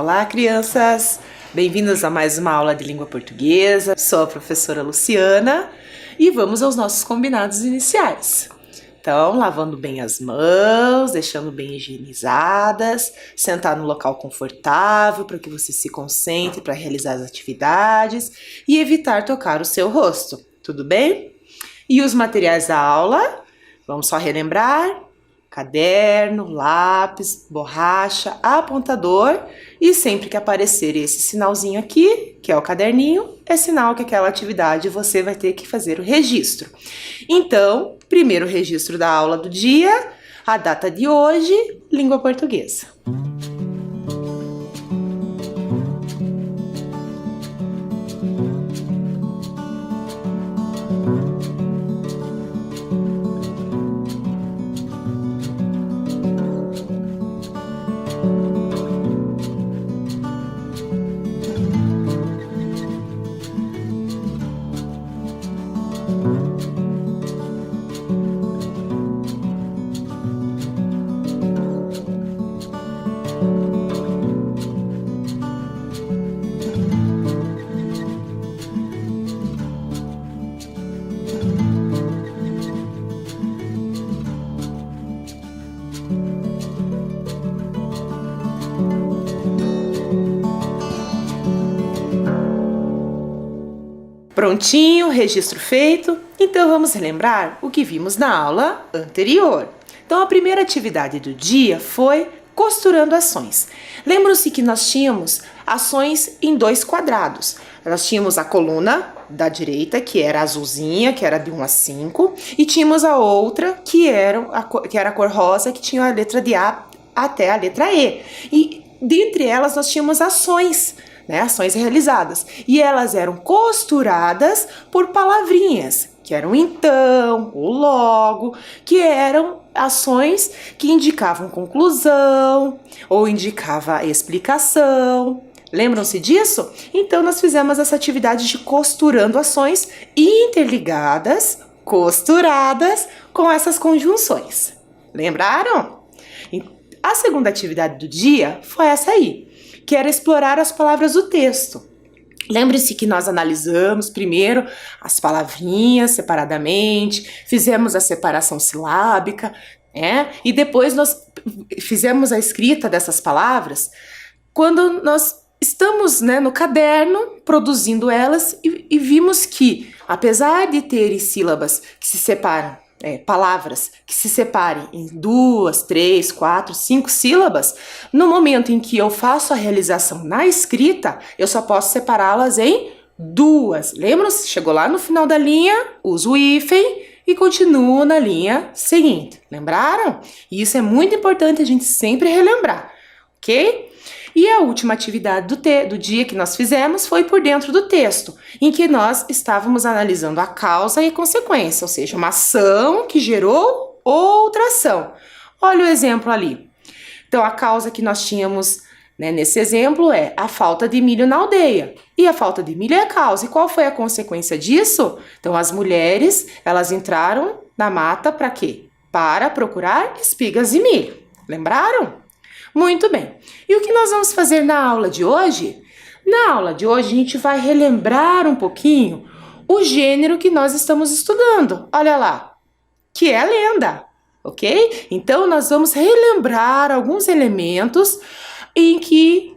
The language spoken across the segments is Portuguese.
Olá, crianças! Bem-vindas a mais uma aula de língua portuguesa. Sou a professora Luciana e vamos aos nossos combinados iniciais. Então, lavando bem as mãos, deixando bem higienizadas, sentar no local confortável para que você se concentre para realizar as atividades e evitar tocar o seu rosto, tudo bem? E os materiais da aula? Vamos só relembrar: caderno, lápis, borracha, apontador, e sempre que aparecer esse sinalzinho aqui, que é o caderninho, é sinal que aquela atividade você vai ter que fazer o registro. Então, primeiro registro da aula do dia, a data de hoje, língua portuguesa. Prontinho, registro feito. Então vamos relembrar o que vimos na aula anterior. Então a primeira atividade do dia foi costurando ações. Lembram-se que nós tínhamos ações em dois quadrados. Nós tínhamos a coluna da direita, que era azulzinha, que era de 1 a 5, e tínhamos a outra, que era a cor rosa, que tinha a letra de A até a letra E. E dentre elas nós tínhamos ações, ações realizadas, e elas eram costuradas por palavrinhas, que eram então, ou logo, que eram ações que indicavam conclusão, ou indicava explicação. Lembram-se disso? Então nós fizemos essa atividade de costurando ações interligadas, costuradas com essas conjunções. Lembraram? A segunda atividade do dia foi essa aí, que era explorar as palavras do texto. Lembre-se que nós analisamos primeiro as palavrinhas separadamente, fizemos a separação silábica, e depois nós fizemos a escrita dessas palavras quando nós estamos no caderno produzindo elas e vimos que, apesar de terem sílabas que se separam, palavras que se separem em 2, 3, 4, 5 sílabas, no momento em que eu faço a realização na escrita, eu só posso separá-las em 2. Lembram-se? Chegou lá no final da linha, uso o hífen e continuo na linha seguinte. Lembraram? E isso é muito importante a gente sempre relembrar, ok? E a última atividade do dia que nós fizemos foi por dentro do texto, em que nós estávamos analisando a causa e consequência, ou seja, uma ação que gerou outra ação. Olha o exemplo ali. Então, a causa que nós tínhamos nesse exemplo é a falta de milho na aldeia. E a falta de milho é a causa. E qual foi a consequência disso? Então, as mulheres, elas entraram na mata para quê? Para procurar espigas de milho. Lembraram? Muito bem. E o que nós vamos fazer na aula de hoje? Na aula de hoje, a gente vai relembrar um pouquinho o gênero que nós estamos estudando. Olha lá, que é a lenda, ok? Então, nós vamos relembrar alguns elementos em que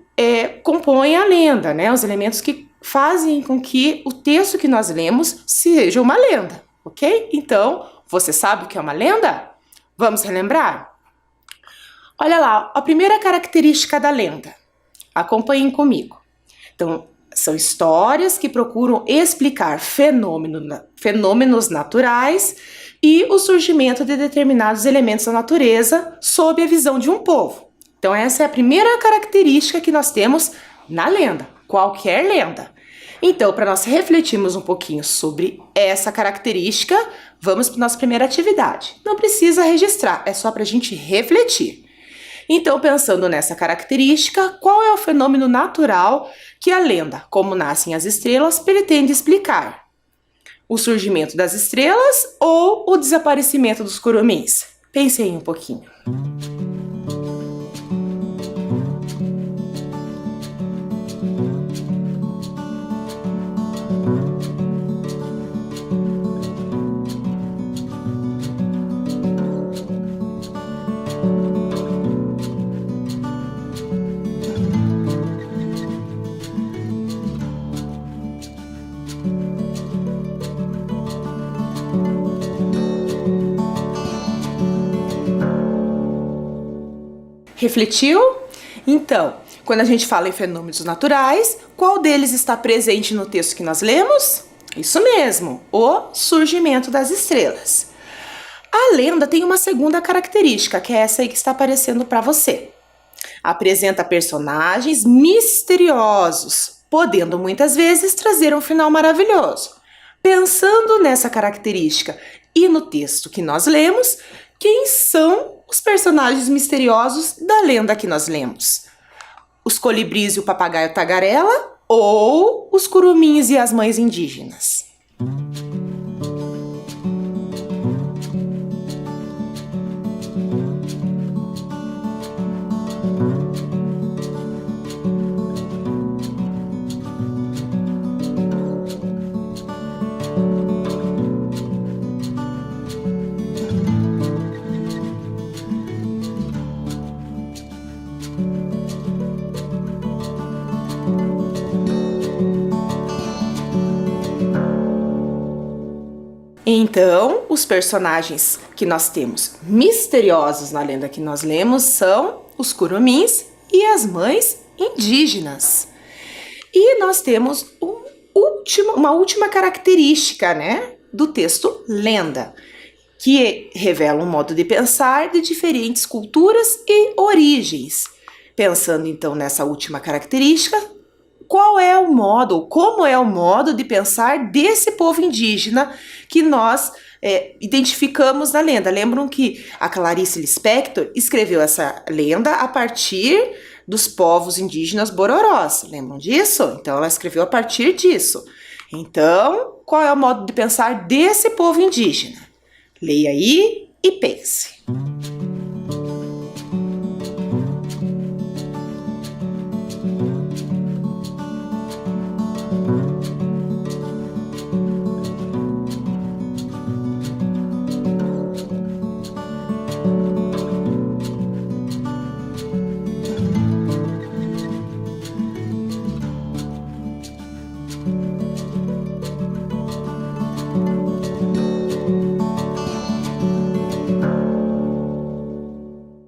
compõem a lenda, Os elementos que fazem com que o texto que nós lemos seja uma lenda, ok? Então, você sabe o que é uma lenda? Vamos relembrar? Olha lá, a primeira característica da lenda. Acompanhem comigo. Então, são histórias que procuram explicar fenômenos naturais e o surgimento de determinados elementos da natureza sob a visão de um povo. Então, essa é a primeira característica que nós temos na lenda, qualquer lenda. Então, para nós refletirmos um pouquinho sobre essa característica, vamos para a nossa primeira atividade. Não precisa registrar, é só para a gente refletir. Então, pensando nessa característica, qual é o fenômeno natural que a lenda, como nascem as estrelas, pretende explicar? O surgimento das estrelas ou o desaparecimento dos curumins? Pensem um pouquinho. Refletiu? Então, quando a gente fala em fenômenos naturais, qual deles está presente no texto que nós lemos? Isso mesmo, o surgimento das estrelas. A lenda tem uma segunda característica, que é essa aí que está aparecendo para você. Apresenta personagens misteriosos, podendo muitas vezes trazer um final maravilhoso. Pensando nessa característica e no texto que nós lemos, quem são os personagens misteriosos da lenda que nós lemos? Os colibris e o papagaio tagarela ou os curumins e as mães indígenas? Então, os personagens que nós temos misteriosos na lenda que nós lemos são os curumins e as mães indígenas. E nós temos uma última característica, né, do texto lenda, que revela um modo de pensar de diferentes culturas e origens. Pensando então nessa última característica, qual é o modo, ou como é o modo de pensar desse povo indígena que nós identificamos na lenda? Lembram que a Clarice Lispector escreveu essa lenda a partir dos povos indígenas bororós. Lembram disso? Então ela escreveu a partir disso. Então, qual é o modo de pensar desse povo indígena? Leia aí e pense.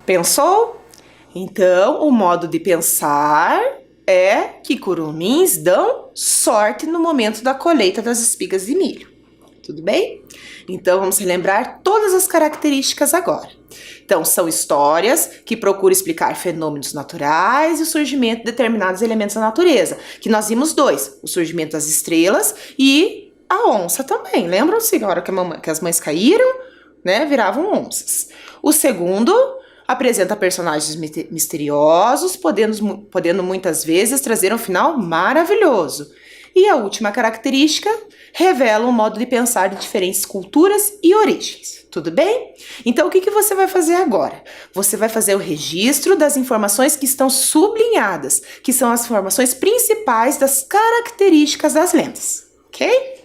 Pensou? Então, o modo de pensar é que curumins dão sorte no momento da colheita das espigas de milho. Tudo bem? Então, vamos relembrar todas as características agora. Então, são histórias que procuram explicar fenômenos naturais e o surgimento de determinados elementos da natureza, que nós vimos dois, o surgimento das estrelas e a onça também. Lembram-se agora que as mães caíram, né, viravam onças. O segundo apresenta personagens misteriosos, podendo muitas vezes trazer um final maravilhoso. E a última característica revela um modo de pensar de diferentes culturas e origens. Tudo bem? Então, o que você vai fazer agora? Você vai fazer o registro das informações que estão sublinhadas, que são as informações principais das características das lendas, ok?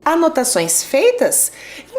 Anotações feitas?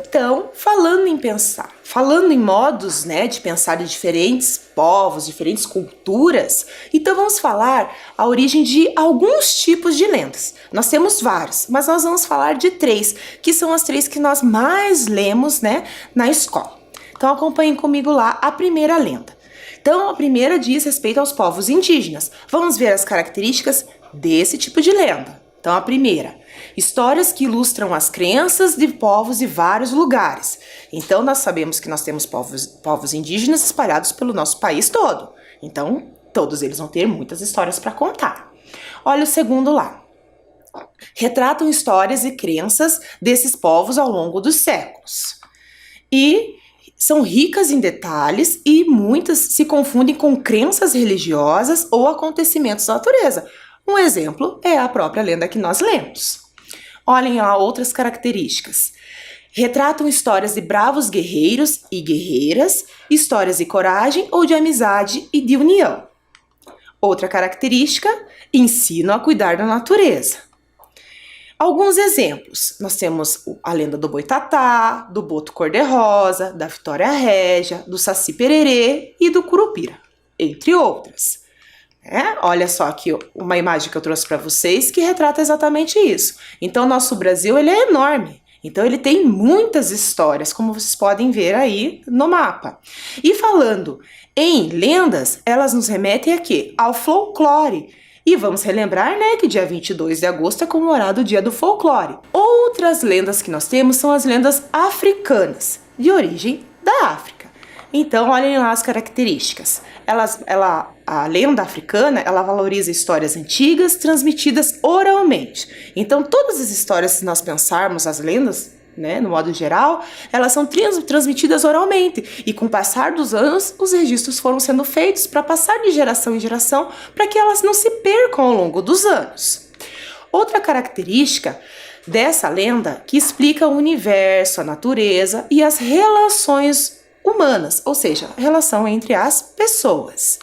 Então, falando em pensar, falando em modos, né, de pensar de diferentes povos, diferentes culturas, então vamos falar a origem de alguns tipos de lendas. Nós temos vários, mas nós vamos falar de 3, que são as 3 que nós mais lemos, né, na escola. Então acompanhem comigo lá a primeira lenda. Então a primeira diz respeito aos povos indígenas. Vamos ver as características desse tipo de lenda. Então a primeira, histórias que ilustram as crenças de povos de vários lugares. Então nós sabemos que nós temos povos indígenas espalhados pelo nosso país todo. Então todos eles vão ter muitas histórias para contar. Olha o segundo lá. Retratam histórias e crenças desses povos ao longo dos séculos. E são ricas em detalhes e muitas se confundem com crenças religiosas ou acontecimentos da natureza. Um exemplo é a própria lenda que nós lemos. Olhem lá outras características. Retratam histórias de bravos guerreiros e guerreiras, histórias de coragem ou de amizade e de união. Outra característica, ensinam a cuidar da natureza. Alguns exemplos. Nós temos a lenda do Boitatá, do Boto Cor-de-Rosa, da Vitória Régia, do Saci Pererê e do Curupira, entre outras. Olha só aqui uma imagem que eu trouxe para vocês que retrata exatamente isso. Então, nosso Brasil ele é enorme. Então, ele tem muitas histórias, como vocês podem ver aí no mapa. E falando em lendas, elas nos remetem a quê? Ao folclore. E vamos relembrar, né, que dia 22 de agosto é comemorado o Dia do Folclore. Outras lendas que nós temos são as lendas africanas, de origem da África. Então, olhem lá as características. A lenda africana, ela valoriza histórias antigas transmitidas oralmente. Então, todas as histórias, se nós pensarmos as lendas, né, no modo geral, elas são transmitidas oralmente. E com o passar dos anos, os registros foram sendo feitos para passar de geração em geração, para que elas não se percam ao longo dos anos. Outra característica dessa lenda que explica o universo, a natureza e as relações humanas, ou seja, a relação entre as pessoas.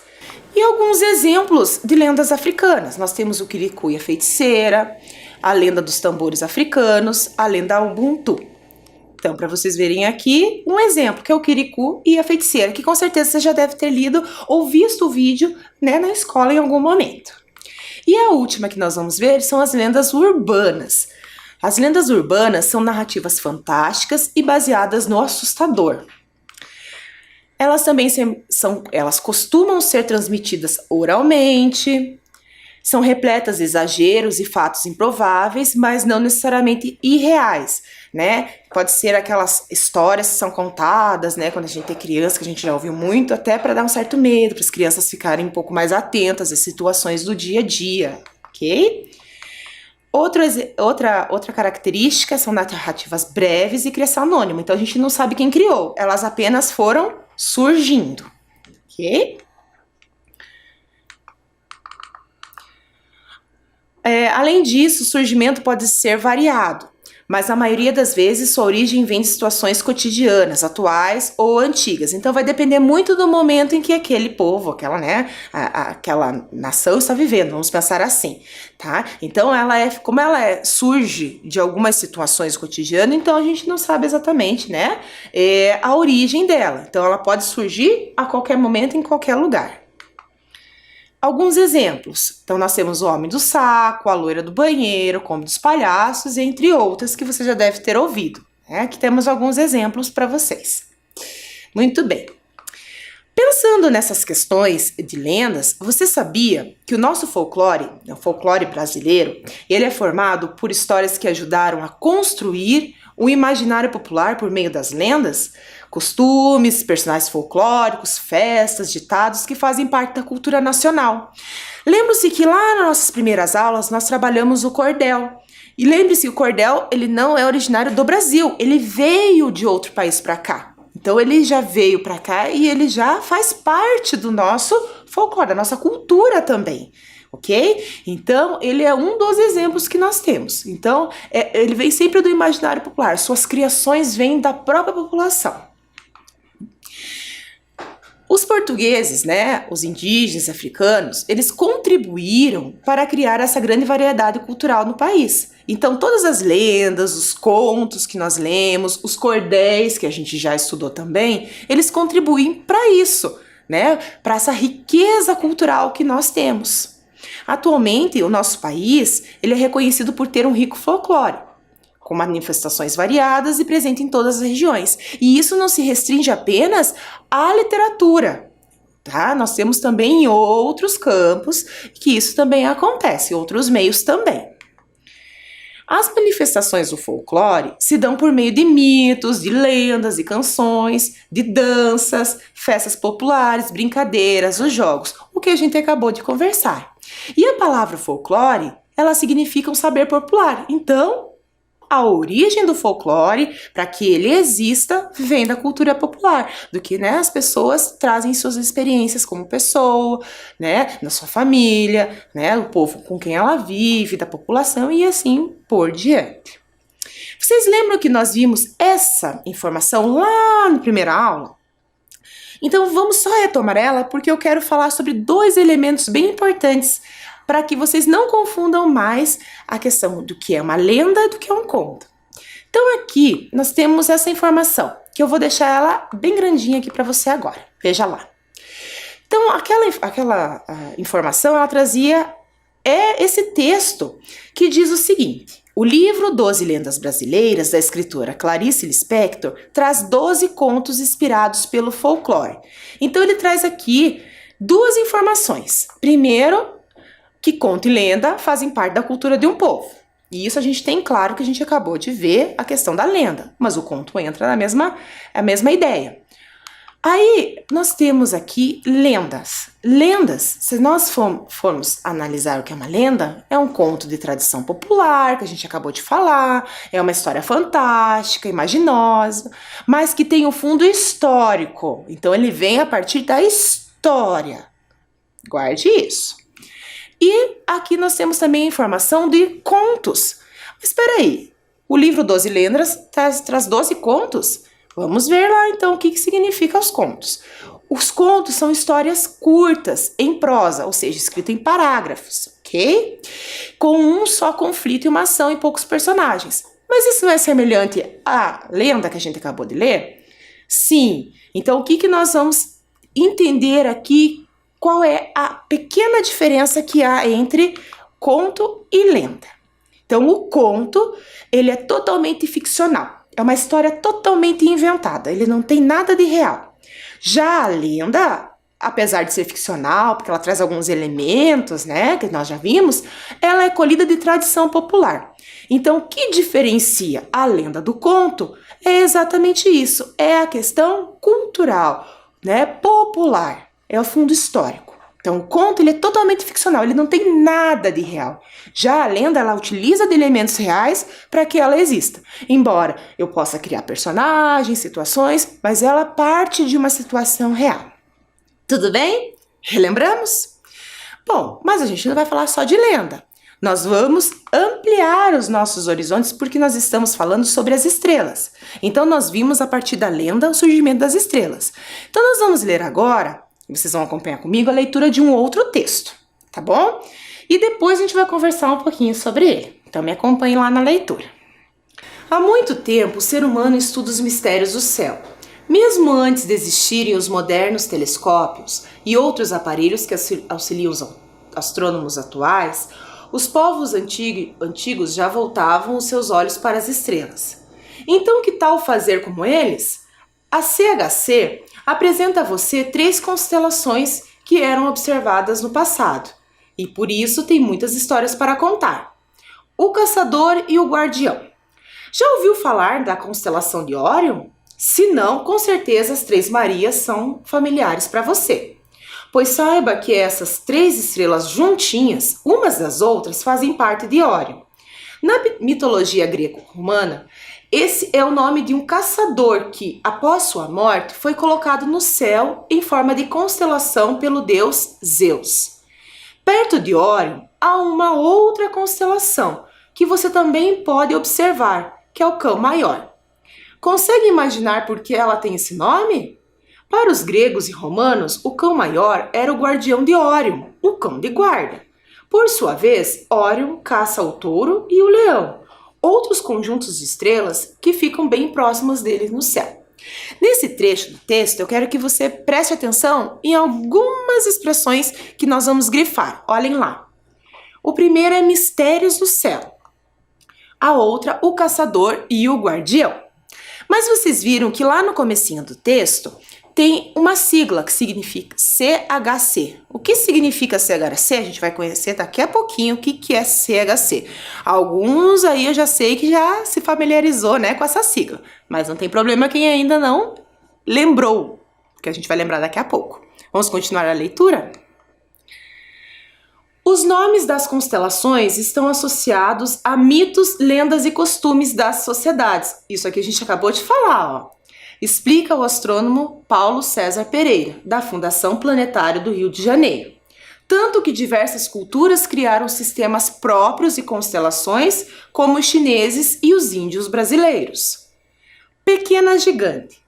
E alguns exemplos de lendas africanas. Nós temos o Kirikou e a Feiticeira, a lenda dos tambores africanos, a lenda Ubuntu. Então, para vocês verem aqui, um exemplo, que é o Kirikou e a Feiticeira, que com certeza você já deve ter lido ou visto o vídeo, né, na escola em algum momento. E a última que nós vamos ver são as lendas urbanas. As lendas urbanas são narrativas fantásticas e baseadas no assustador. Elas também elas costumam ser transmitidas oralmente, são repletas de exageros e fatos improváveis, mas não necessariamente irreais, né? Pode ser aquelas histórias que são contadas, né, quando a gente é criança, que a gente já ouviu muito, até para dar um certo medo, para as crianças ficarem um pouco mais atentas às situações do dia a dia, ok? Outra característica são narrativas breves e criação anônima. Então a gente não sabe quem criou, elas apenas foram surgindo, ok? Além disso, o surgimento pode ser variado, mas a maioria das vezes sua origem vem de situações cotidianas, atuais ou antigas. Então vai depender muito do momento em que aquele povo, aquela nação está vivendo, vamos pensar assim, tá? Então como ela surge de algumas situações cotidianas, então a gente não sabe exatamente, né, a origem dela. Então ela pode surgir a qualquer momento, em qualquer lugar. Alguns exemplos. Então, nós temos o Homem do Saco, a Loira do Banheiro, o Conto dos Palhaços, entre outras que você já deve ter ouvido. Aqui temos alguns exemplos para vocês. Muito bem. Pensando nessas questões de lendas, você sabia que o nosso folclore, o folclore brasileiro, ele é formado por histórias que ajudaram a construir o imaginário popular por meio das lendas? Costumes, personagens folclóricos, festas, ditados que fazem parte da cultura nacional. Lembre-se que lá nas nossas primeiras aulas nós trabalhamos o cordel. E lembre-se que o cordel ele não é originário do Brasil, ele veio de outro país para cá. Então ele já veio para cá e ele já faz parte do nosso folclore, da nossa cultura também. Ok? Então, ele é um dos exemplos que nós temos. Então, ele vem sempre do imaginário popular. Suas criações vêm da própria população. Os portugueses, né, os indígenas africanos, eles contribuíram para criar essa grande variedade cultural no país. Então, todas as lendas, os contos que nós lemos, os cordéis que a gente já estudou também, eles contribuem para isso, né, para essa riqueza cultural que nós temos. Atualmente, o nosso país, ele é reconhecido por ter um rico folclore, com manifestações variadas e presente em todas as regiões. E isso não se restringe apenas à literatura, tá? Nós temos também em outros campos que isso também acontece, em outros meios também. As manifestações do folclore se dão por meio de mitos, de lendas, de canções, de danças, festas populares, brincadeiras, os jogos, o que a gente acabou de conversar. E a palavra folclore, ela significa um saber popular. Então, a origem do folclore, para que ele exista, vem da cultura popular, do que, né, as pessoas trazem suas experiências como pessoa, né, na sua família, né, o povo com quem ela vive, da população e assim por diante. Vocês lembram que nós vimos essa informação lá na primeira aula? Então vamos só retomar ela porque eu quero falar sobre dois elementos bem importantes para que vocês não confundam mais a questão do que é uma lenda e do que é um conto. Então aqui nós temos essa informação, que eu vou deixar ela bem grandinha aqui para você agora. Veja lá. Então aquela informação, ela trazia esse texto que diz o seguinte: o livro 12 Lendas Brasileiras, da escritora Clarice Lispector, traz 12 contos inspirados pelo folclore. Então ele traz aqui duas informações. Primeiro, que conto e lenda fazem parte da cultura de um povo. E isso a gente tem claro que a gente acabou de ver a questão da lenda, mas o conto entra na mesma ideia. Aí nós temos aqui lendas. Lendas, se nós formos analisar o que é uma lenda, é um conto de tradição popular, que a gente acabou de falar, é uma história fantástica, imaginosa, mas que tem um fundo histórico. Então ele vem a partir da história. Guarde isso. E aqui nós temos também a informação de contos. Mas espera aí, o livro 12 Lendas traz 12 contos? Vamos ver lá então o que significa os contos. Os contos são histórias curtas, em prosa, ou seja, escrito em parágrafos, ok? Com um só conflito e uma ação e poucos personagens. Mas isso não é semelhante à lenda que a gente acabou de ler? Sim. Então o que nós vamos entender aqui? Qual é a pequena diferença que há entre conto e lenda? Então, o conto, ele é totalmente ficcional. É uma história totalmente inventada. Ele não tem nada de real. Já a lenda, apesar de ser ficcional, porque ela traz alguns elementos, né, que nós já vimos, ela é colhida de tradição popular. Então, o que diferencia a lenda do conto é exatamente isso. É a questão cultural, né, popular. É o fundo histórico. Então, o conto ele é totalmente ficcional, ele não tem nada de real. Já a lenda, ela utiliza de elementos reais para que ela exista. Embora eu possa criar personagens, situações, mas ela parte de uma situação real. Tudo bem? Relembramos? Bom, mas a gente não vai falar só de lenda. Nós vamos ampliar os nossos horizontes porque nós estamos falando sobre as estrelas. Então, nós vimos a partir da lenda o surgimento das estrelas. Então, nós vamos ler agora. Vocês vão acompanhar comigo a leitura de um outro texto, tá bom? E depois a gente vai conversar um pouquinho sobre ele. Então me acompanhe lá na leitura. Há muito tempo o ser humano estuda os mistérios do céu. Mesmo antes de existirem os modernos telescópios e outros aparelhos que auxiliam os astrônomos atuais, os povos antigos já voltavam os seus olhos para as estrelas. Então que tal fazer como eles? A CHC apresenta a você 3 constelações que eram observadas no passado, e por isso tem muitas histórias para contar. O Caçador e o Guardião. Já ouviu falar da constelação de Órion? Se não, com certeza as 3 Marias são familiares para você. Pois saiba que essas 3 estrelas juntinhas, umas das outras, fazem parte de Órion. Na mitologia greco-romana, esse é o nome de um caçador que, após sua morte, foi colocado no céu em forma de constelação pelo deus Zeus. Perto de Órion há uma outra constelação que você também pode observar, que é o Cão Maior. Consegue imaginar por que ela tem esse nome? Para os gregos e romanos, o cão maior era o guardião de Órion, o cão de guarda. Por sua vez, Órion caça o touro e o leão, outros conjuntos de estrelas que ficam bem próximos deles no céu. Nesse trecho do texto, eu quero que você preste atenção em algumas expressões que nós vamos grifar. Olhem lá. O primeiro é mistérios do céu. A outra, o caçador e o guardião. Mas vocês viram que lá no comecinho do texto tem uma sigla que significa CHC. O que significa CHC? A gente vai conhecer daqui a pouquinho o que é CHC. Alguns aí eu já sei que já se familiarizou, né, com essa sigla. Mas não tem problema quem ainda não lembrou, que a gente vai lembrar daqui a pouco. Vamos continuar a leitura? Os nomes das constelações estão associados a mitos, lendas e costumes das sociedades. Isso aqui a gente acabou de falar, ó. Explica o astrônomo Paulo César Pereira, da Fundação Planetária do Rio de Janeiro. Tanto que diversas culturas criaram sistemas próprios e constelações, como os chineses e os índios brasileiros. Pequena gigante.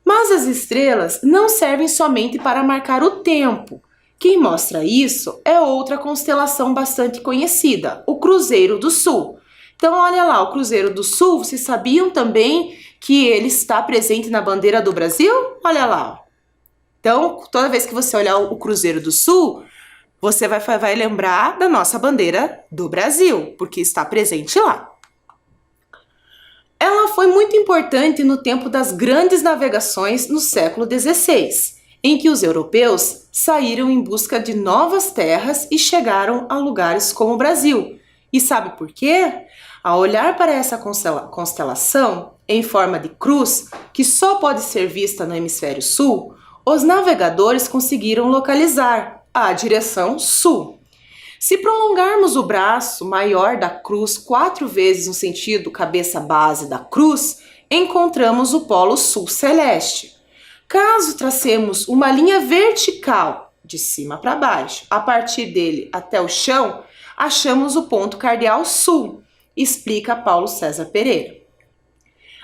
Mas as estrelas não servem somente para marcar o tempo. Quem mostra isso é outra constelação bastante conhecida, o Cruzeiro do Sul. Então, olha lá, o Cruzeiro do Sul, vocês sabiam também que ele está presente na bandeira do Brasil? Olha lá. Então, toda vez que você olhar o Cruzeiro do Sul, você vai lembrar da nossa bandeira do Brasil, porque está presente lá. Ela foi muito importante no tempo das grandes navegações no século XVI, em que os europeus saíram em busca de novas terras e chegaram a lugares como o Brasil. E sabe por quê? Ao olhar para essa constelação em forma de cruz, que só pode ser vista no hemisfério sul, os navegadores conseguiram localizar a direção sul. Se prolongarmos o braço maior da cruz 4 vezes no sentido cabeça-base da cruz, encontramos o polo sul celeste. Caso tracemos uma linha vertical, de cima para baixo, a partir dele até o chão, achamos o ponto cardeal sul, explica Paulo César Pereira.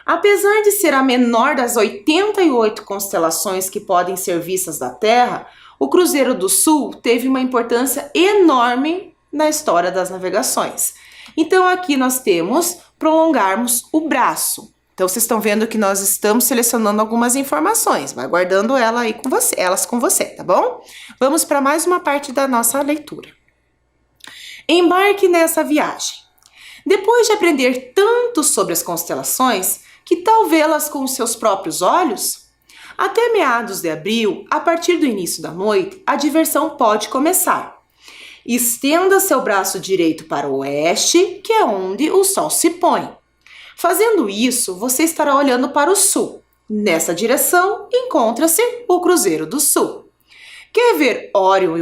Apesar de ser a menor das 88 constelações que podem ser vistas da Terra, o Cruzeiro do Sul teve uma importância enorme na história das navegações. Então aqui nós temos prolongarmos o braço. Então vocês estão vendo que nós estamos selecionando algumas informações. Vai guardando elas com você, tá bom? Vamos para mais uma parte da nossa leitura. Embarque nessa viagem. Depois de aprender tanto sobre as constelações, que tal vê-las com os seus próprios olhos? Até meados de abril, a partir do início da noite, a diversão pode começar. Estenda seu braço direito para o oeste, que é onde o sol se põe. Fazendo isso, você estará olhando para o sul. Nessa direção, encontra-se o Cruzeiro do Sul. Quer ver Órion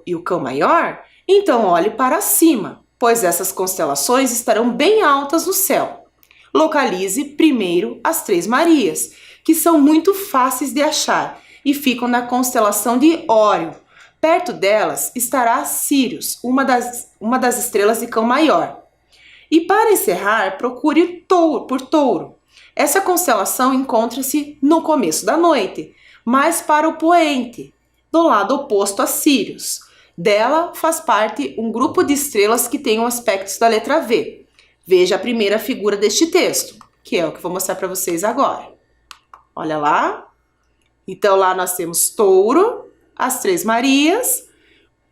e o Cão Maior? Então olhe para cima, pois essas constelações estarão bem altas no céu. Localize primeiro as Três Marias, que são muito fáceis de achar e ficam na constelação de Órion. Perto delas estará Sírius, uma das estrelas de Cão Maior. E para encerrar, procure por Touro. Essa constelação encontra-se no começo da noite, mais para o poente, do lado oposto a Sírius. Dela faz parte um grupo de estrelas que tem aspectos da letra V. Veja a primeira figura deste texto, que é o que vou mostrar para vocês agora. Olha lá. Então lá nós temos Touro, as Três Marias,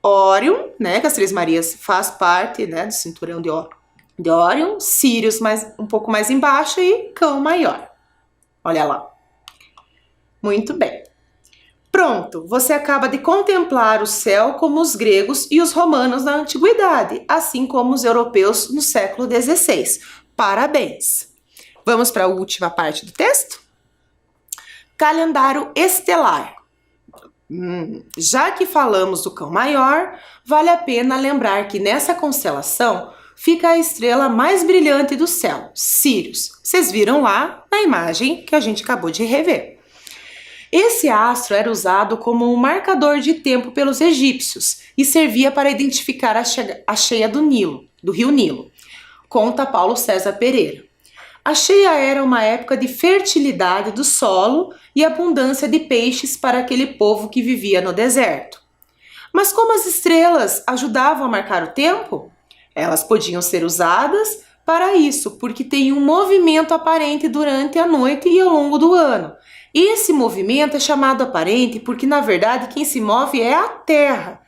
Órion, né, que as Três Marias faz parte, né, do cinturão de Órion, Sírius um pouco mais embaixo e Cão Maior. Olha lá. Muito bem. Pronto, você acaba de contemplar o céu como os gregos e os romanos na antiguidade, assim como os europeus no século XVI. Parabéns! Vamos para a última parte do texto? Calendário estelar. Já que falamos do Cão Maior, vale a pena lembrar que nessa constelação fica a estrela mais brilhante do céu, Sírius. Vocês viram lá na imagem que a gente acabou de rever. Esse astro era usado como um marcador de tempo pelos egípcios e servia para identificar a cheia do Rio Nilo, conta Paulo César Pereira. A cheia era uma época de fertilidade do solo e abundância de peixes para aquele povo que vivia no deserto. Mas como as estrelas ajudavam a marcar o tempo? Elas podiam ser usadas para isso, porque tem um movimento aparente durante a noite e ao longo do ano. E esse movimento é chamado aparente porque, na verdade, quem se move é a Terra,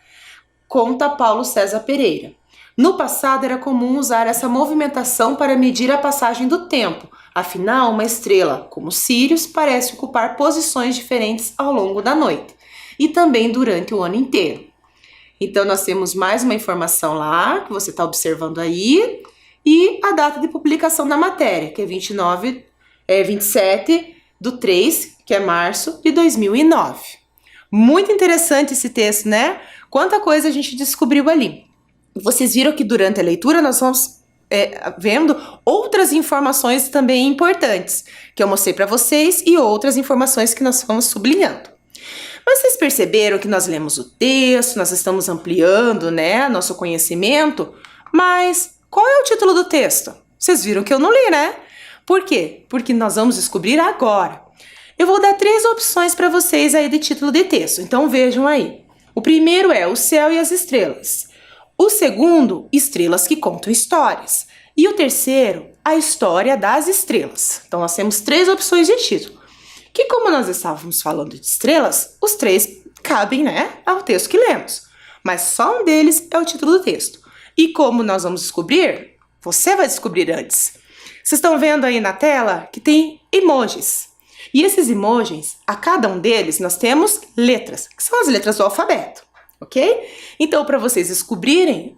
conta Paulo César Pereira. No passado era comum usar essa movimentação para medir a passagem do tempo. Afinal, uma estrela, como Sírius, parece ocupar posições diferentes ao longo da noite e também durante o ano inteiro. Então, nós temos mais uma informação lá, que você está observando aí, e a data de publicação da matéria, que é 27/3, que é março de 2009. Muito interessante esse texto, né? Quanta coisa a gente descobriu ali. Vocês viram que durante a leitura nós vamos vendo outras informações também importantes, que eu mostrei para vocês, e outras informações que nós vamos sublinhando. Mas vocês perceberam que nós lemos o texto, nós estamos ampliando, né, nosso conhecimento, mas qual é o título do texto? Vocês viram que eu não li, né? Por quê? Porque nós vamos descobrir agora. Eu vou dar 3 opções para vocês aí de título de texto, então vejam aí. O primeiro é O Céu e as Estrelas. O segundo, Estrelas que Contam Histórias. E o terceiro, A História das Estrelas. Então nós temos 3 opções de título. Que como nós estávamos falando de estrelas, os 3 cabem, né, ao texto que lemos. Mas só um deles é o título do texto. E como nós vamos descobrir? Você vai descobrir antes. Vocês estão vendo aí na tela que tem emojis. E esses emojis, a cada um deles, nós temos letras, que são as letras do alfabeto, ok? Então, para vocês descobrirem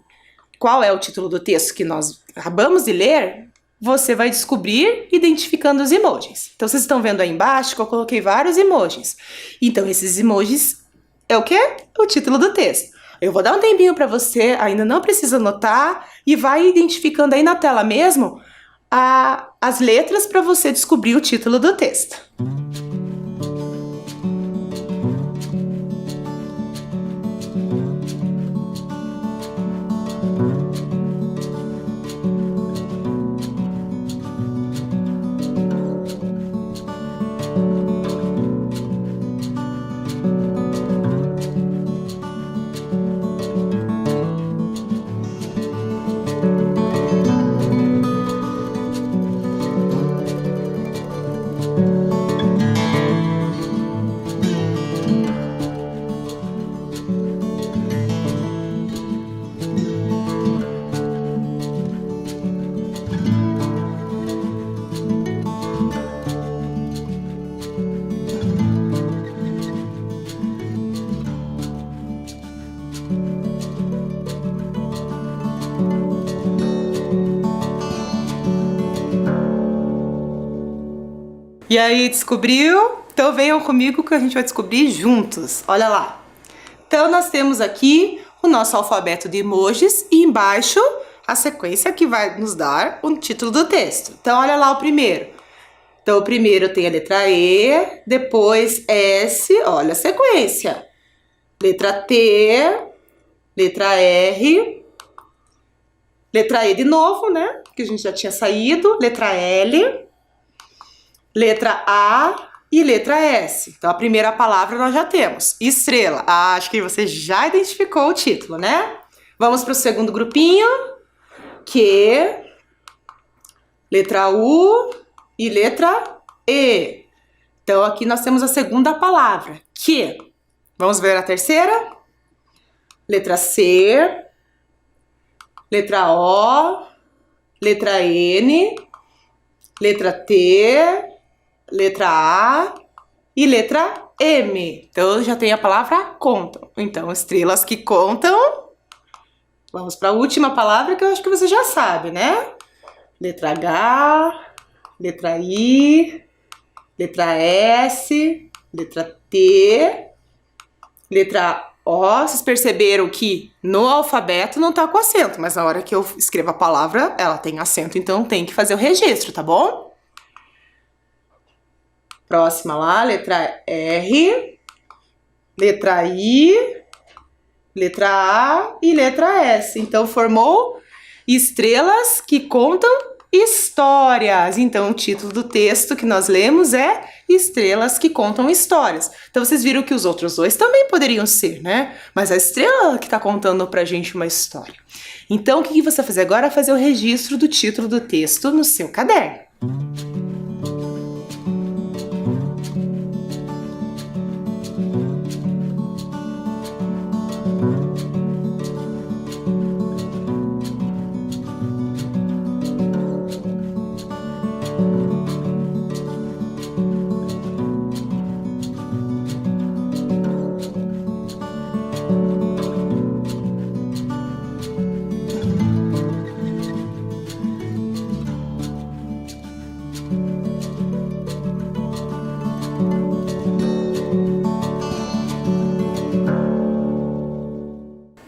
qual é o título do texto que nós acabamos de ler, você vai descobrir identificando os emojis. Então, vocês estão vendo aí embaixo que eu coloquei vários emojis. Então, esses emojis é o quê? O título do texto. Eu vou dar um tempinho para você, ainda não precisa anotar, e vai identificando aí na tela mesmo as letras para você descobrir o título do texto. E aí, descobriu? Então venham comigo que a gente vai descobrir juntos. Olha lá. Então nós temos aqui o nosso alfabeto de emojis e embaixo a sequência que vai nos dar o título do texto. Então olha lá o primeiro. Então o primeiro tem a letra E, depois S, olha a sequência. Letra T, letra R, letra E de novo, né? Que a gente já tinha saído, letra L, letra A e letra S. Então, a primeira palavra nós já temos. Estrela. Acho que você já identificou o título, né? Vamos para o segundo grupinho. Q, letra U e letra E. Então, aqui nós temos a segunda palavra. Que. Vamos ver a terceira? Letra C, letra O, letra N, letra T, letra A e letra M. Então, já tem a palavra contam. Então, estrelas que contam. Vamos para a última palavra que eu acho que você já sabe, né? Letra H, letra I, letra S, letra T, letra O. Vocês perceberam que no alfabeto não tá com acento, mas na hora que eu escrevo a palavra, ela tem acento, então tem que fazer o registro, tá bom? Próxima lá, letra R, letra I, letra A e letra S. Então, formou estrelas que contam histórias. Então, o título do texto que nós lemos é Estrelas que Contam Histórias. Então, vocês viram que os outros dois também poderiam ser, né? Mas a estrela que está contando pra gente uma história. Então, o que você vai fazer agora é fazer o registro do título do texto no seu caderno.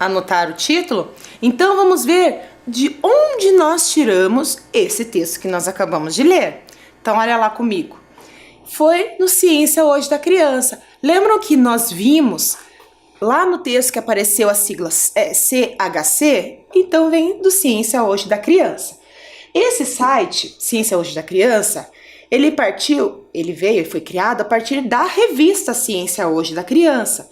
Anotar o título? Então vamos ver de onde nós tiramos esse texto que nós acabamos de ler. Então olha lá comigo. Foi no Ciência Hoje da Criança. Lembram que nós vimos lá no texto que apareceu a sigla CHC? Então vem do Ciência Hoje da Criança. Esse site, Ciência Hoje da Criança, ele foi criado a partir da revista Ciência Hoje da Criança.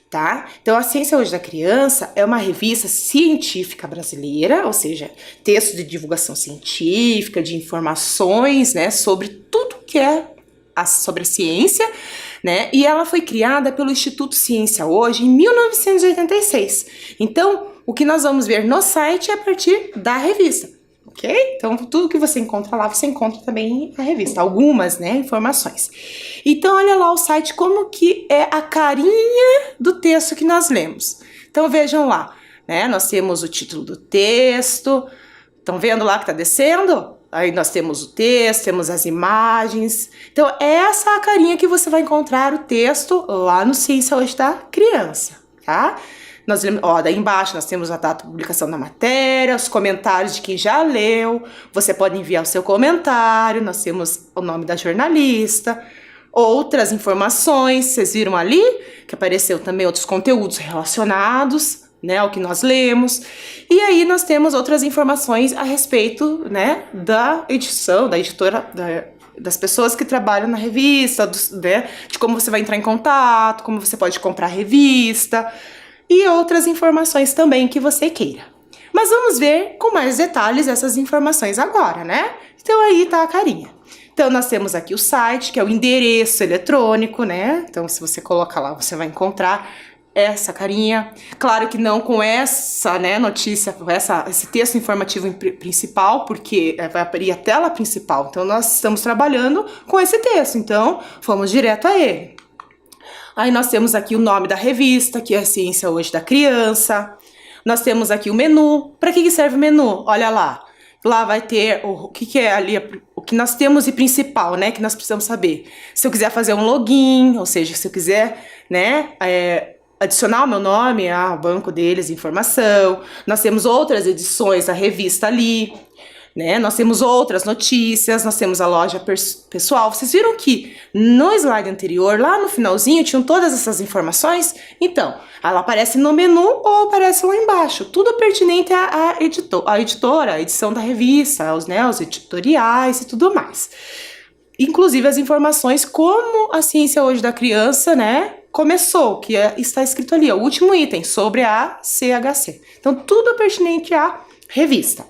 Tá? Então, a Ciência Hoje da Criança é uma revista científica brasileira, ou seja, texto de divulgação científica, de informações, né, sobre tudo que é sobre a ciência, né? E ela foi criada pelo Instituto Ciência Hoje em 1986. Então, o que nós vamos ver no site é a partir da revista. Ok? Então, tudo que você encontra lá, você encontra também na revista. Algumas, né, informações. Então, olha lá o site, como que é a carinha do texto que nós lemos. Então, vejam lá, né? Nós temos o título do texto. Estão vendo lá que está descendo? Aí nós temos o texto, temos as imagens. Então, essa é a carinha que você vai encontrar o texto lá no Ciência Hoje da Criança, tá? Daí embaixo nós temos a data de publicação da matéria, os comentários de quem já leu, você pode enviar o seu comentário, nós temos o nome da jornalista, outras informações, vocês viram ali que apareceu também outros conteúdos relacionados, né, ao que nós lemos, e aí nós temos outras informações a respeito, né, da edição, da editora, das pessoas que trabalham na revista, né, de como você vai entrar em contato, como você pode comprar a revista, e outras informações também que você queira. Mas vamos ver com mais detalhes essas informações agora, né? Então aí tá a carinha. Então nós temos aqui o site, que é o endereço eletrônico, né? Então se você colocar lá, você vai encontrar essa carinha. Claro que não com essa, né, notícia, com esse texto informativo principal, porque vai abrir a tela principal. Então nós estamos trabalhando com esse texto, então fomos direto a ele. Aí nós temos aqui o nome da revista, que é a Ciência Hoje da Criança. Nós temos aqui o menu. Para que serve o menu? Olha lá. Lá vai ter o que é ali, o que nós temos de principal, né? Que nós precisamos saber. Se eu quiser fazer um login, ou seja, se eu quiser, né, adicionar o meu nome ao banco deles de informação. Nós temos outras edições da revista ali, né? Nós temos outras notícias, nós temos a loja pessoal. Vocês viram que no slide anterior, lá no finalzinho, tinham todas essas informações? Então, ela aparece no menu ou aparece lá embaixo. Tudo pertinente à editora, a edição da revista, os editoriais e tudo mais. Inclusive as informações como a Ciência Hoje da Criança, né, começou, que está escrito ali, o último item, sobre a CHC. Então, tudo pertinente à revista,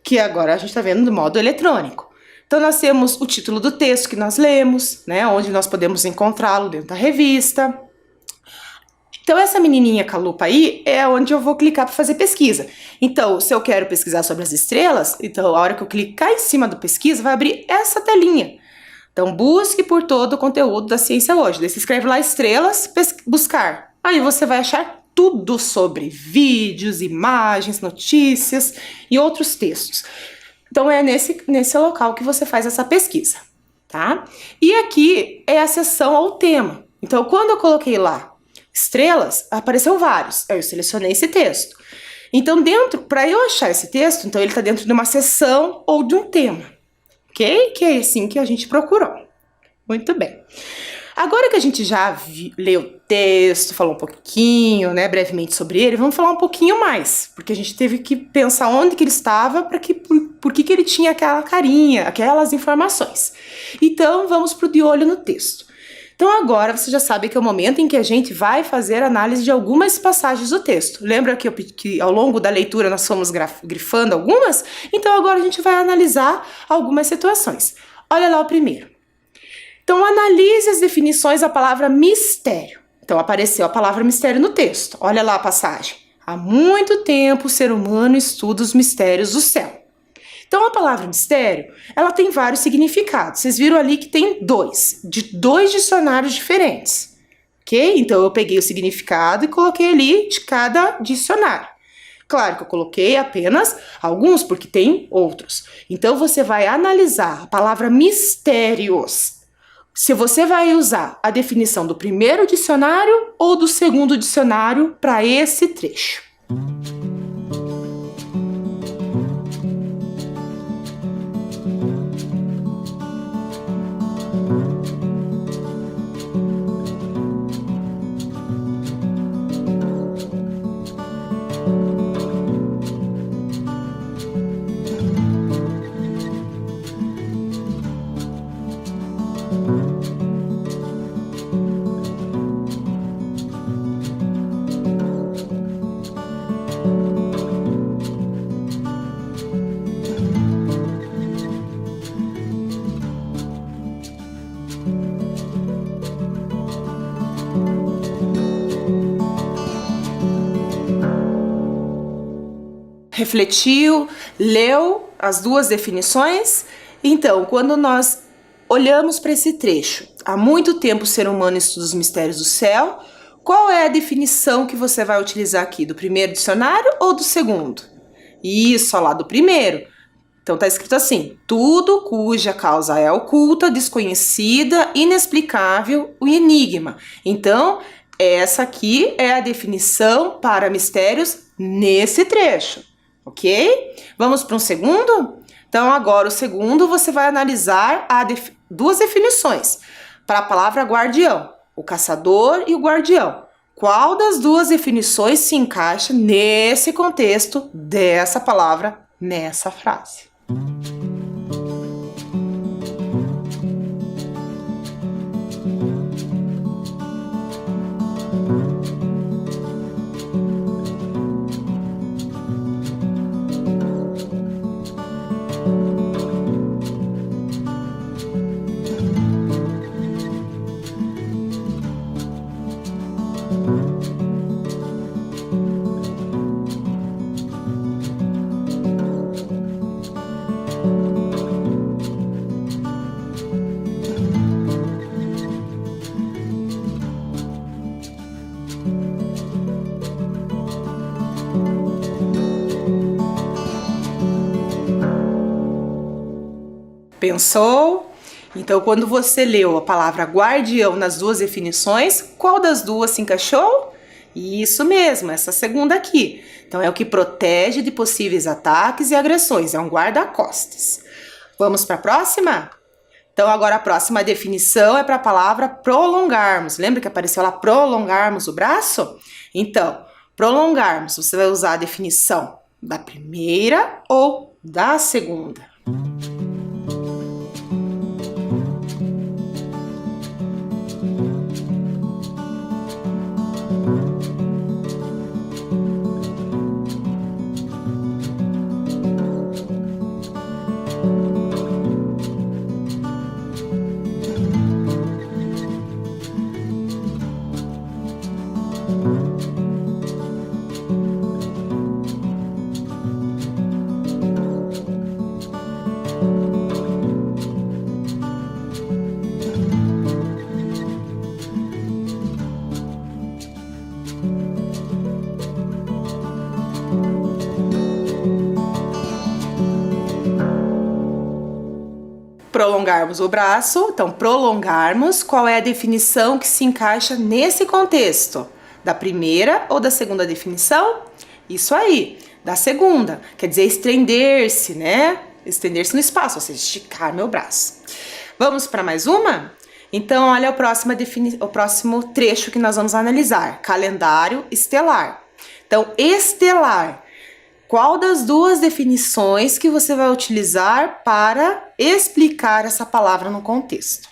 que agora a gente está vendo do modo eletrônico. Então, nós temos o título do texto que nós lemos, né, onde nós podemos encontrá-lo dentro da revista. Então, essa menininha com a lupa aí é onde eu vou clicar para fazer pesquisa. Então, se eu quero pesquisar sobre as estrelas, então, a hora que eu clicar em cima do pesquisa, vai abrir essa telinha. Então, busque por todo o conteúdo da Ciência Hoje. Daí você escreve lá estrelas, buscar. Aí você vai achar tudo sobre vídeos, imagens, notícias e outros textos. Então, é nesse local que você faz essa pesquisa, tá? E aqui é a seção ao tema. Então, quando eu coloquei lá estrelas, apareceu vários. Eu selecionei esse texto. Então, para eu achar esse texto, então ele está dentro de uma seção ou de um tema, ok? Que é assim que a gente procurou. Muito bem. Agora que a gente já leu o texto, falou um pouquinho, né, brevemente sobre ele, vamos falar um pouquinho mais, porque a gente teve que pensar onde que ele estava, por que ele tinha aquela carinha, aquelas informações. Então, vamos para o de olho no texto. Então, agora você já sabe que é o momento em que a gente vai fazer análise de algumas passagens do texto. Lembra que ao longo da leitura nós fomos grifando algumas? Então, agora a gente vai analisar algumas situações. Olha lá o primeiro. Então, analise as definições da palavra mistério. Então, apareceu a palavra mistério no texto. Olha lá a passagem. Há muito tempo o ser humano estuda os mistérios do céu. Então, a palavra mistério, ela tem vários significados. Vocês viram ali que tem de dois dicionários diferentes. Ok? Então, eu peguei o significado e coloquei ali de cada dicionário. Claro que eu coloquei apenas alguns, porque tem outros. Então, você vai analisar a palavra mistérios. Se você vai usar a definição do primeiro dicionário ou do segundo dicionário para esse trecho. Refletiu, leu as duas definições? Então, quando nós olhamos para esse trecho, há muito tempo o ser humano estuda os mistérios do céu, qual é a definição que você vai utilizar aqui? Do primeiro dicionário ou do segundo? Isso, lá do primeiro. Então tá escrito assim: tudo cuja causa é oculta, desconhecida, inexplicável, o enigma. Então, essa aqui é a definição para mistérios nesse trecho. Ok? Vamos para um segundo? Então, agora o segundo você vai analisar duas definições para a palavra guardião, o caçador e o guardião. Qual das duas definições se encaixa nesse contexto dessa palavra, nessa frase? Pensou? Então, quando você leu a palavra guardião nas duas definições, qual das duas se encaixou? Isso mesmo, essa segunda aqui. Então, é o que protege de possíveis ataques e agressões, é um guarda-costas. Vamos para a próxima? Então, agora a próxima definição é para a palavra prolongarmos. Lembra que apareceu lá prolongarmos o braço? Então, prolongarmos, você vai usar a definição da primeira ou da segunda. Prolongarmos o braço, então prolongarmos, qual é a definição que se encaixa nesse contexto? Da primeira ou da segunda definição? Isso aí, da segunda, quer dizer estender-se, né? Estender-se no espaço, ou seja, esticar meu braço. Vamos para mais uma? Então, olha o próximo trecho que nós vamos analisar. Calendário estelar. Então, estelar. Qual das duas definições que você vai utilizar para explicar essa palavra no contexto?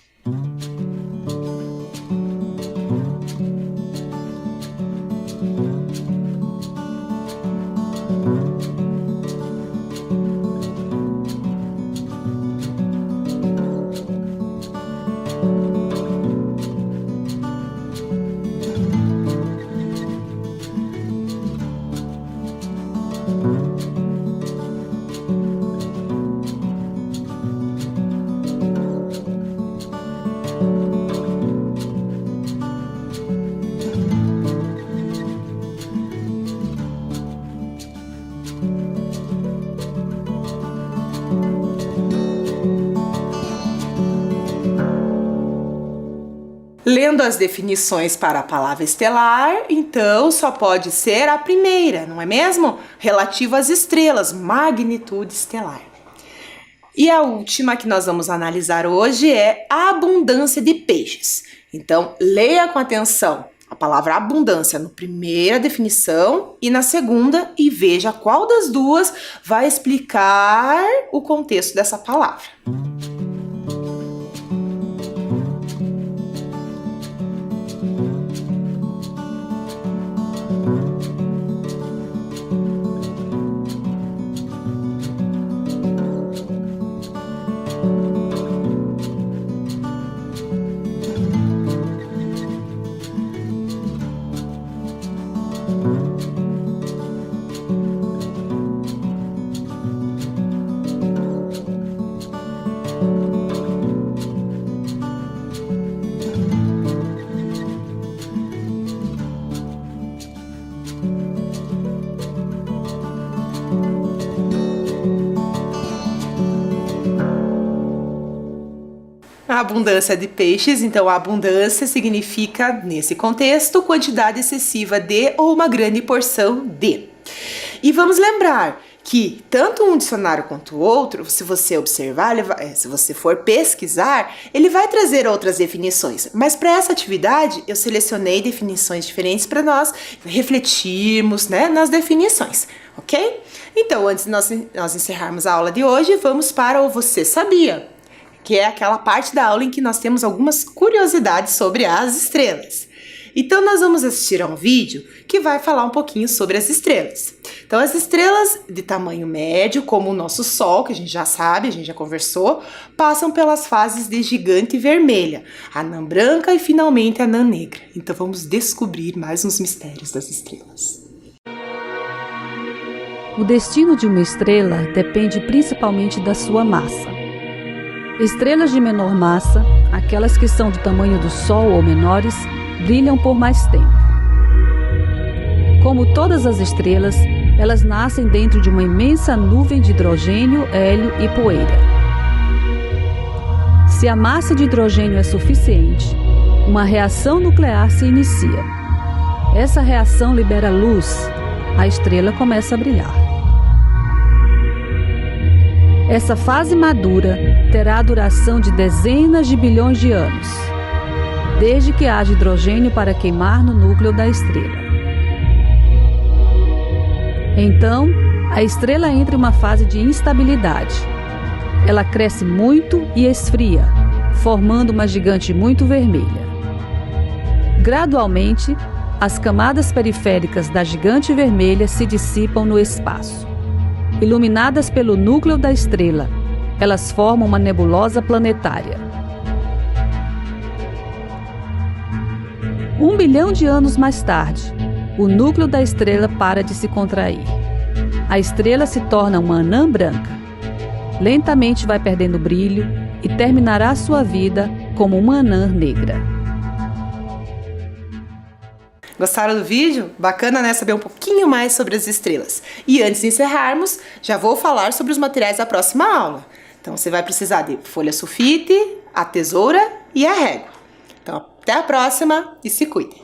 Lendo as definições para a palavra estelar, então só pode ser a primeira, não é mesmo? Relativa às estrelas, magnitude estelar. E a última que nós vamos analisar hoje é a abundância de peixes. Então, leia com atenção a palavra abundância na primeira definição e na segunda e veja qual das duas vai explicar o contexto dessa palavra. A abundância de peixes, então a abundância significa, nesse contexto, quantidade excessiva de ou uma grande porção de. E vamos lembrar que tanto um dicionário quanto o outro, se você observar, se você for pesquisar, ele vai trazer outras definições. Mas para essa atividade, eu selecionei definições diferentes para nós refletirmos, né, nas definições, ok? Então, antes de nós encerrarmos a aula de hoje, vamos para o Você Sabia? Que é aquela parte da aula em que nós temos algumas curiosidades sobre as estrelas. Então, nós vamos assistir a um vídeo que vai falar um pouquinho sobre as estrelas. Então, as estrelas de tamanho médio, como o nosso Sol, que a gente já sabe, a gente já conversou, passam pelas fases de gigante vermelha, anã branca e, finalmente, anã negra. Então, vamos descobrir mais uns mistérios das estrelas. O destino de uma estrela depende principalmente da sua massa. Estrelas de menor massa, aquelas que são do tamanho do Sol ou menores, brilham por mais tempo. Como todas as estrelas, elas nascem dentro de uma imensa nuvem de hidrogênio, hélio e poeira. Se a massa de hidrogênio é suficiente, uma reação nuclear se inicia. Essa reação libera luz, a estrela começa a brilhar. Essa fase madura terá a duração de dezenas de bilhões de anos, desde que haja hidrogênio para queimar no núcleo da estrela. Então, a estrela entra em uma fase de instabilidade. Ela cresce muito e esfria, formando uma gigante muito vermelha. Gradualmente, as camadas periféricas da gigante vermelha se dissipam no espaço. Iluminadas pelo núcleo da estrela, elas formam uma nebulosa planetária. 1 bilhão de anos mais tarde, o núcleo da estrela para de se contrair. A estrela se torna uma anã branca. Lentamente vai perdendo brilho e terminará sua vida como uma anã negra. Gostaram do vídeo? Bacana, né? Saber um pouquinho mais sobre as estrelas. E antes de encerrarmos, já vou falar sobre os materiais da próxima aula. Então, você vai precisar de folha sulfite, a tesoura e a régua. Então, até a próxima e se cuidem!